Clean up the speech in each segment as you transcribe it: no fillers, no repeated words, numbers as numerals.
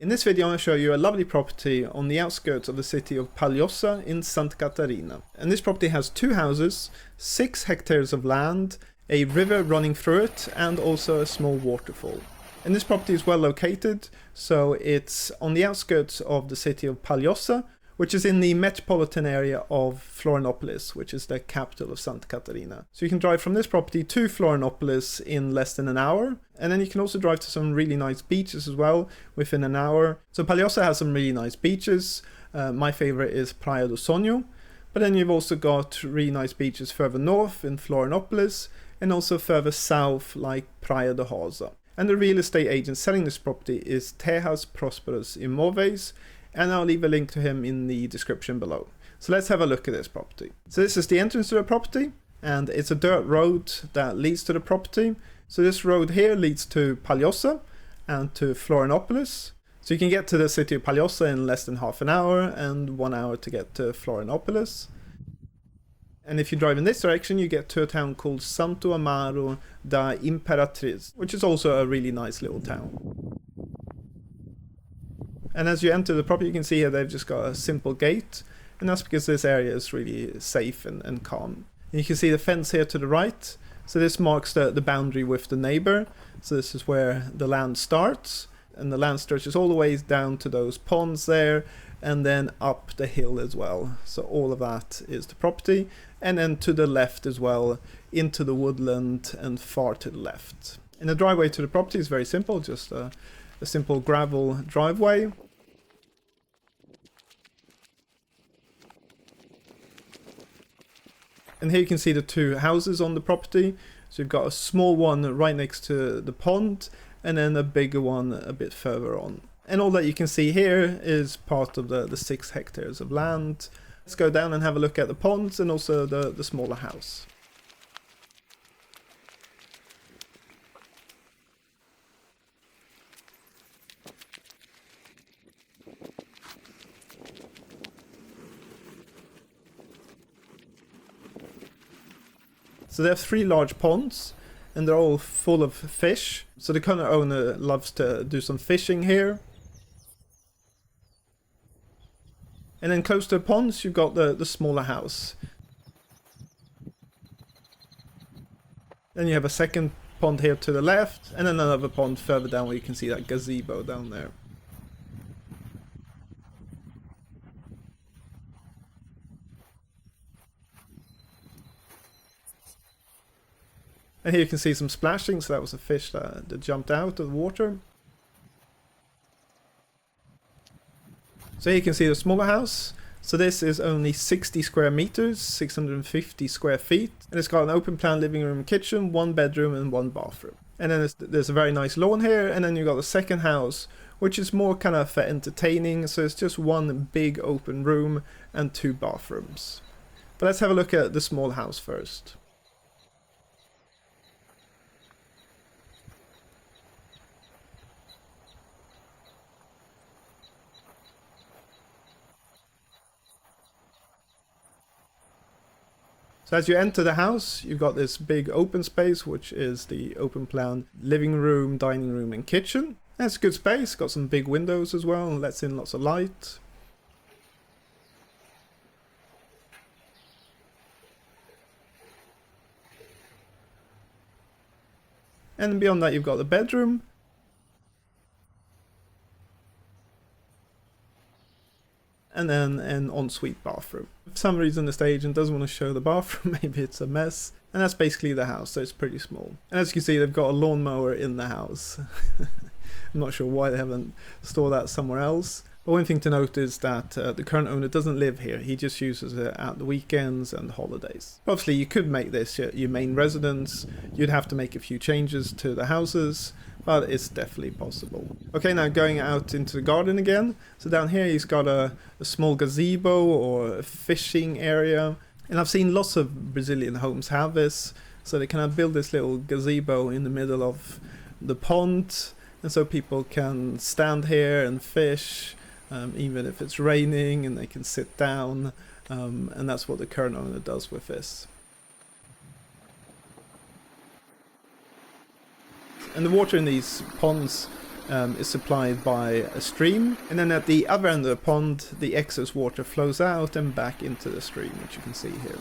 In this video I'm going to show you a lovely property on the outskirts of the city of Palhoça in Santa Catarina. And this property has 2 houses, 6 hectares of land, a river running through it, and also a small waterfall. And this property is well located, so it's on the outskirts of the city of Palhoça, which is in the metropolitan area of Florianópolis, which is the capital of Santa Catarina. So you can drive from this property to Florianópolis in less than an hour, and then you can also drive to some really nice beaches as well within an hour. So Palhoça has some really nice beaches. My favorite is Praia do Sonho, but then you've also got really nice beaches further north in Florianópolis, and also further south like Praia da Rosa. And the real estate agent selling this property is Terras Prósperas Imoveis, and I'll leave a link to him in the description below. So let's have a look at this property. So this is the entrance to the property, and it's a dirt road that leads to the property. So this road here leads to Palhoça and to Florianópolis. So you can get to the city of Palhoça in less than half an hour and 1 hour to get to Florianópolis. And if you drive in this direction, you get to a town called Santo Amaro da Imperatriz, which is also a really nice little town. And as you enter the property, you can see here they've just got a simple gate, and that's because this area is really safe and calm. And you can see the fence here to the right, so this marks the boundary with the neighbor. So this is where the land starts, and the land stretches all the way down to those ponds there, and then up the hill as well. So all of that is the property, and then to the left as well, into the woodland and far to the left. And the driveway to the property is very simple, just a simple gravel driveway. And here you can see the 2 houses on the property. So you've got a small one right next to the pond, and then a bigger one a bit further on. And all that you can see here is part of the 6 hectares of land. Let's go down and have a look at the ponds and also the smaller house. So there are 3 large ponds, and they're all full of fish. So the current owner loves to do some fishing here. And then close to the ponds, you've got the smaller house. Then you have a second pond here to the left, and then another pond further down where you can see that gazebo down there. And here you can see some splashing, so that was a fish that jumped out of the water. So here you can see the smaller house. So this is only 60 square meters, 650 square feet. And it's got an open plan living room and kitchen, 1 bedroom and 1 bathroom. And then there's a very nice lawn here, and then you've got the second house, which is more kind of for entertaining. So it's just 1 big open room and 2 bathrooms. But let's have a look at the small house first. So as you enter the house, you've got this big open space, which is the open plan living room, dining room and kitchen. And it's a good space, got some big windows as well, and lets in lots of light. And beyond that you've got the bedroom. And then an ensuite bathroom. For some reason this agent doesn't want to show the bathroom, maybe it's a mess. And that's basically the house, so it's pretty small. And as you can see, they've got a lawnmower in the house. I'm not sure why they haven't stored that somewhere else. But one thing to note is that the current owner doesn't live here, he just uses it at the weekends and holidays. Obviously you could make this your main residence, you'd have to make a few changes to the houses, but it's definitely possible. Okay, now going out into the garden again. So down here he's got a small gazebo or a fishing area. And I've seen lots of Brazilian homes have this. So they kind of build this little gazebo in the middle of the pond. And so people can stand here and fish, even if it's raining, and they can sit down. And that's what the current owner does with this. And the water in these ponds is supplied by a stream, and then at the other end of the pond the excess water flows out and back into the stream, which you can see here.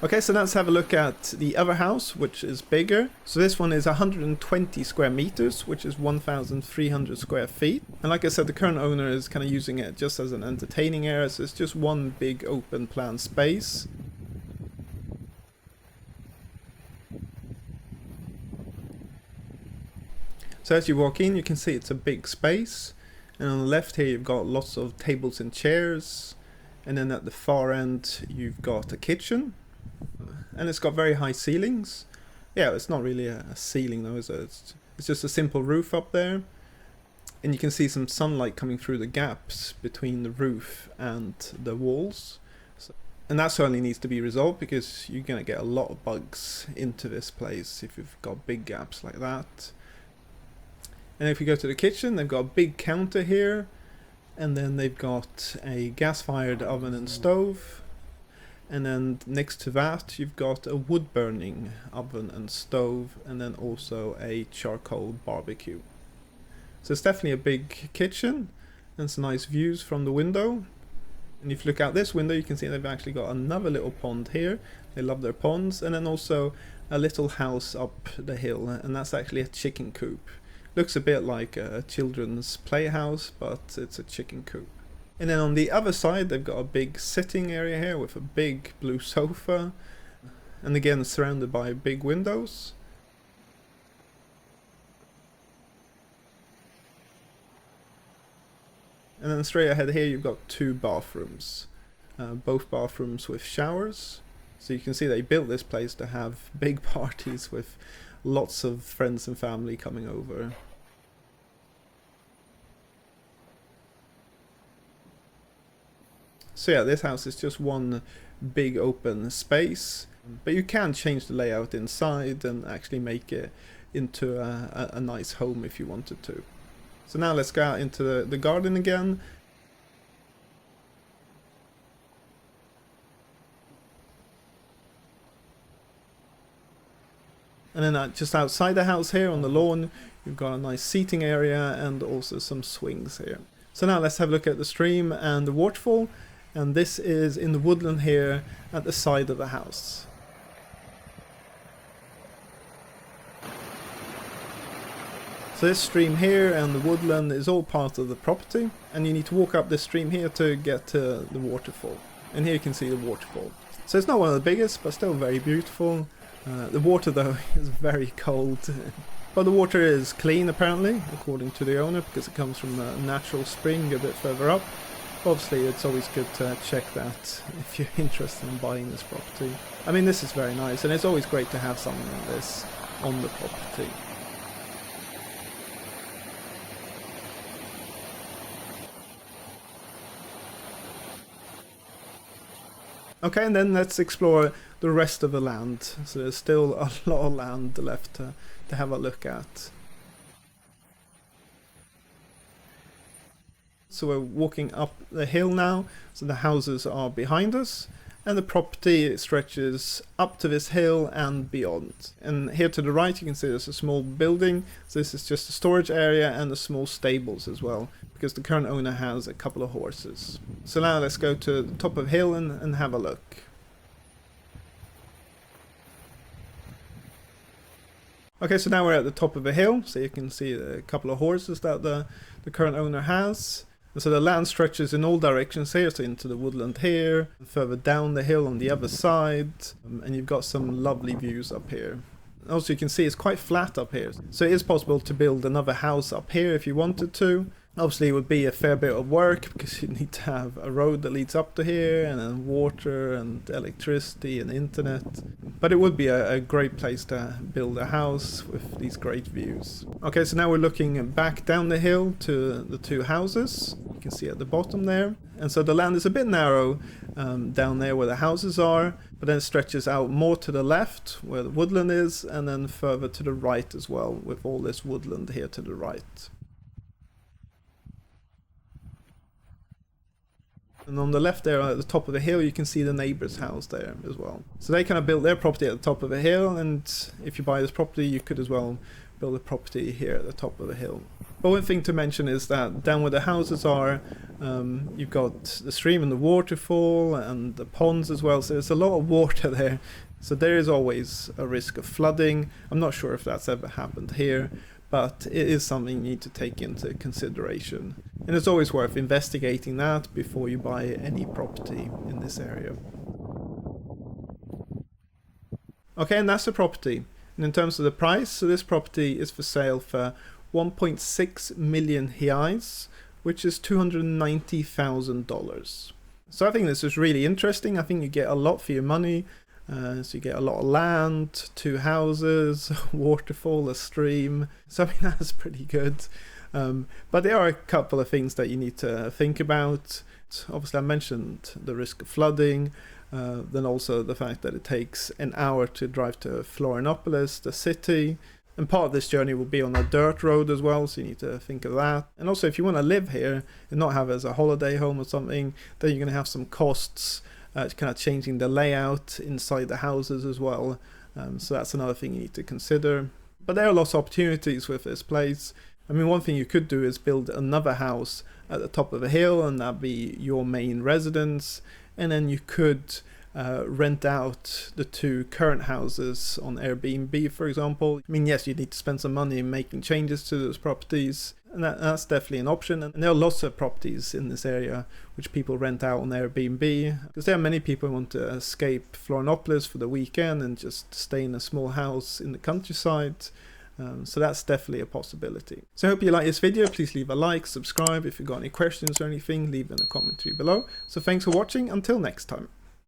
Okay, so let's have a look at the other house, which is bigger. So this one is 120 square meters, which is 1,300 square feet. And like I said, the current owner is kind of using it just as an entertaining area, so it's just one big open plan space. So as you walk in, you can see it's a big space. And on the left here, you've got lots of tables and chairs. And then at the far end, you've got a kitchen. And it's got very high ceilings. Yeah, it's not really a ceiling though, is it? It's just a simple roof up there. And you can see some sunlight coming through the gaps between the roof and the walls. And that certainly needs to be resolved, because you're going to get a lot of bugs into this place if you've got big gaps like that. And if you go to the kitchen, they've got a big counter here. And then they've got a gas-fired oven and stove. And then next to that you've got a wood burning oven and stove, and then also a charcoal barbecue. So it's definitely a big kitchen, and some nice views from the window. And if you look out this window, you can see they've actually got another little pond here. They love their ponds. And then also a little house up the hill, and that's actually a chicken coop. Looks a bit like a children's playhouse, but it's a chicken coop. And then on the other side, they've got a big sitting area here with a big blue sofa. And again, surrounded by big windows. And then straight ahead here, you've got two bathrooms. Both bathrooms with showers. So you can see they built this place to have big parties with lots of friends and family coming over. So yeah, this house is just one big open space, but you can change the layout inside and actually make it into a nice home if you wanted to. So now let's go out into the garden again. And then just outside the house here on the lawn, you've got a nice seating area and also some swings here. So now let's have a look at the stream and the waterfall. And this is in the woodland here at the side of the house. So this stream here and the woodland is all part of the property, and you need to walk up this stream here to get to the waterfall. And here you can see the waterfall. So it's not one of the biggest, but still very beautiful. The water though is very cold. But the water is clean apparently, according to the owner, because it comes from a natural spring a bit further up. Obviously it's always good to check that if you're interested in buying this property. I mean, this is very nice, and it's always great to have something like this on the property. Okay, and then let's explore the rest of the land. So there's still a lot of land left to have a look at. So we're walking up the hill now, so the houses are behind us, and the property stretches up to this hill and beyond. And here to the right you can see there's a small building, so this is just a storage area and a small stables as well, because the current owner has a couple of horses. So now let's go to the top of the hill and have a look. Okay, so now we're at the top of a hill, so you can see a couple of horses that the current owner has. And so the land stretches in all directions here, so into the woodland here, further down the hill on the other side, and you've got some lovely views up here. Also you can see it's quite flat up here, so it is possible to build another house up here if you wanted to. Obviously it would be a fair bit of work, because you need to have a road that leads up to here, and then water and electricity and internet. But it would be a great place to build a house with these great views. Okay, so now we're looking back down the hill to the two houses. You can see at the bottom there. And so the land is a bit narrow down there where the houses are, but then it stretches out more to the left where the woodland is, and then further to the right as well, with all this woodland here to the right. And on the left there at the top of the hill you can see the neighbor's house there as well. So they kind of built their property at the top of a hill, and if you buy this property you could as well build a property here at the top of the hill. But one thing to mention is that down where the houses are, you've got the stream and the waterfall and the ponds as well, so there's a lot of water there. So there is always a risk of flooding. I'm not sure if that's ever happened here, but it is something you need to take into consideration. And it's always worth investigating that before you buy any property in this area. Okay, and that's the property. And in terms of the price, so this property is for sale for 1.6 million reais, which is $290,000. So I think this is really interesting. I think you get a lot for your money. So you get a lot of land, 2 houses, a waterfall, a stream. So I mean that's pretty good. But there are a couple of things that you need to think about. Obviously I mentioned the risk of flooding, then also the fact that it takes an hour to drive to Florianópolis, the city. And part of this journey will be on a dirt road as well, so you need to think of that. And also if you want to live here and not have it as a holiday home or something, then you're going to have some costs kind of changing the layout inside the houses as well. So that's another thing you need to consider. But there are lots of opportunities with this place. I mean, one thing you could do is build another house at the top of a hill, and that'd be your main residence. And then you could rent out the 2 current houses on Airbnb, for example. I mean, yes, you need to spend some money making changes to those properties, and that's definitely an option. And there are lots of properties in this area which people rent out on Airbnb, because there are many people who want to escape Florianópolis for the weekend and just stay in a small house in the countryside. So that's definitely a possibility. So I hope you like this video. Please leave a like, subscribe. If you've got any questions or anything, leave in the commentary below. So thanks for watching. Until next time.